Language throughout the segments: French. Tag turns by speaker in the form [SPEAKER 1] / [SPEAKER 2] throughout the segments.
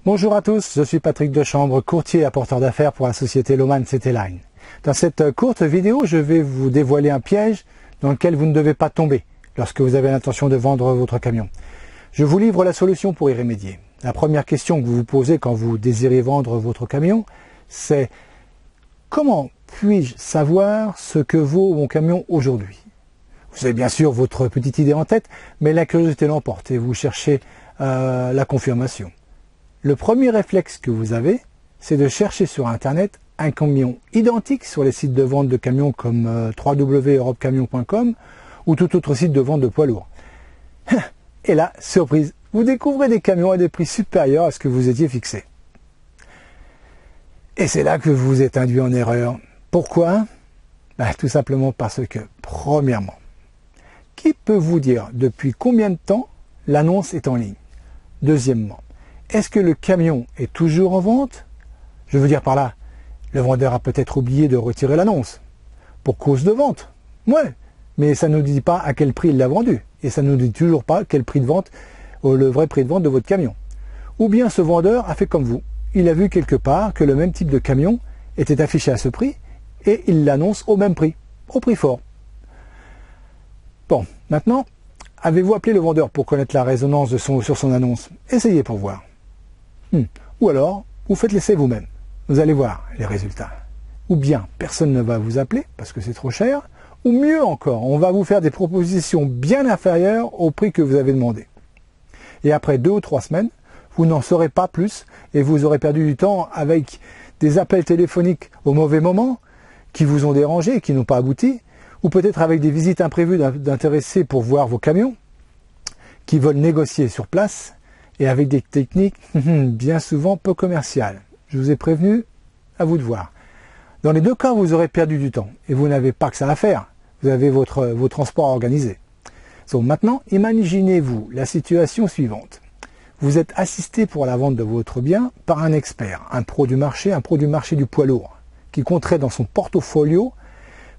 [SPEAKER 1] Bonjour à tous, je suis Patrick Dechambre, courtier et apporteur d'affaires pour la société Lohmann CT Line. Dans cette courte vidéo, je vais vous dévoiler un piège dans lequel vous ne devez pas tomber lorsque vous avez l'intention de vendre votre camion. Je vous livre la solution pour y remédier. La première question que vous vous posez quand vous désirez vendre votre camion, c'est comment puis-je savoir ce que vaut mon camion aujourd'hui? Vous avez bien sûr votre petite idée en tête, mais la curiosité l'emporte et vous cherchez la confirmation. Le premier réflexe que vous avez, c'est de chercher sur Internet un camion identique sur les sites de vente de camions comme www.europecamion.com ou tout autre site de vente de poids lourds. Et là, surprise, vous découvrez des camions à des prix supérieurs à ce que vous étiez fixé. Et c'est là que vous êtes induit en erreur. Pourquoi? Tout simplement parce que, premièrement, qui peut vous dire depuis combien de temps l'annonce est en ligne? Deuxièmement, est-ce que le camion est toujours en vente? Je veux dire par là, le vendeur a peut-être oublié de retirer l'annonce. Pour cause de vente. Ouais, mais ça ne nous dit pas à quel prix il l'a vendu. Et ça ne nous dit toujours pas quel prix de vente, le vrai prix de vente de votre camion. Ou bien ce vendeur a fait comme vous. Il a vu quelque part que le même type de camion était affiché à ce prix et il l'annonce au même prix, au prix fort. Bon, maintenant, avez-vous appelé le vendeur pour connaître la résonance sur son annonce? Essayez pour voir. Ou alors, vous faites l'essai vous-même. Vous allez voir les résultats. Ou bien, personne ne va vous appeler parce que c'est trop cher. Ou mieux encore, on va vous faire des propositions bien inférieures au prix que vous avez demandé. Et après 2 ou 3 semaines, vous n'en saurez pas plus et vous aurez perdu du temps avec des appels téléphoniques au mauvais moment qui vous ont dérangé et qui n'ont pas abouti, ou peut-être avec des visites imprévues d'intéressés pour voir vos camions qui veulent négocier sur place et avec des techniques bien souvent peu commerciales. Je vous ai prévenu, à vous de voir. Dans les deux cas, vous aurez perdu du temps et vous n'avez pas que ça à faire. Vous avez vos transports organisés. Donc maintenant, imaginez-vous la situation suivante. Vous êtes assisté pour la vente de votre bien par un expert, un pro du marché du poids lourd, qui compterait dans son portfolio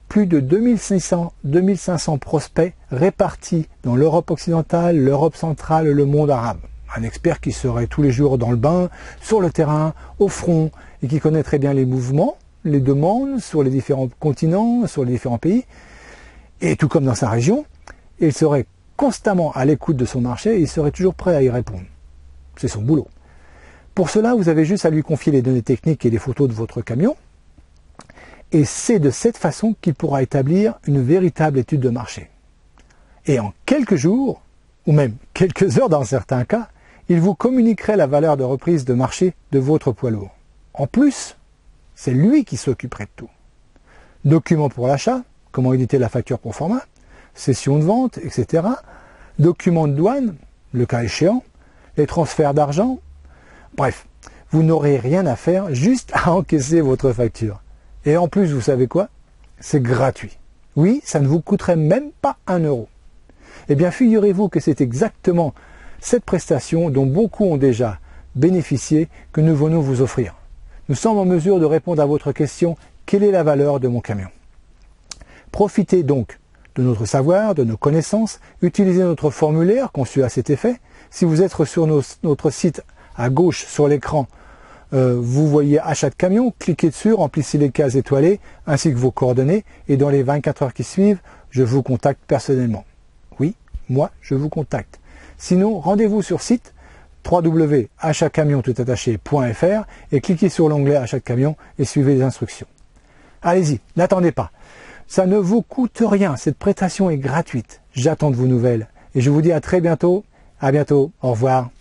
[SPEAKER 1] plus de 2500 prospects répartis dans l'Europe occidentale, l'Europe centrale, le monde arabe. Un expert qui serait tous les jours dans le bain, sur le terrain, au front, et qui connaîtrait bien les mouvements, les demandes sur les différents continents, sur les différents pays. Et tout comme dans sa région, il serait constamment à l'écoute de son marché et il serait toujours prêt à y répondre. C'est son boulot. Pour cela, vous avez juste à lui confier les données techniques et les photos de votre camion. Et c'est de cette façon qu'il pourra établir une véritable étude de marché. Et en quelques jours, ou même quelques heures dans certains cas, il vous communiquerait la valeur de reprise de marché de votre poids lourd. En plus, c'est lui qui s'occuperait de tout. Documents pour l'achat, comment éditer la facture pro forma, session de vente, etc. Documents de douane, le cas échéant, les transferts d'argent. Bref, vous n'aurez rien à faire, juste à encaisser votre facture. Et en plus, vous savez quoi? C'est gratuit. Oui, ça ne vous coûterait même pas 1 euro. Eh bien, figurez-vous que c'est exactement cette prestation dont beaucoup ont déjà bénéficié que nous venons vous offrir. Nous sommes en mesure de répondre à votre question « Quelle est la valeur de mon camion ?» Profitez donc de notre savoir, de nos connaissances, utilisez notre formulaire conçu à cet effet. Si vous êtes sur notre site à gauche sur l'écran, vous voyez achat de camion, cliquez dessus, remplissez les cases étoilées ainsi que vos coordonnées et dans les 24 heures qui suivent, je vous contacte personnellement. Oui, moi, je vous contacte. Sinon, rendez-vous sur site www.achatcamion.fr et cliquez sur l'onglet achat de camion et suivez les instructions. Allez-y, n'attendez pas. Ça ne vous coûte rien, cette prestation est gratuite. J'attends de vos nouvelles et je vous dis à très bientôt. À bientôt, au revoir.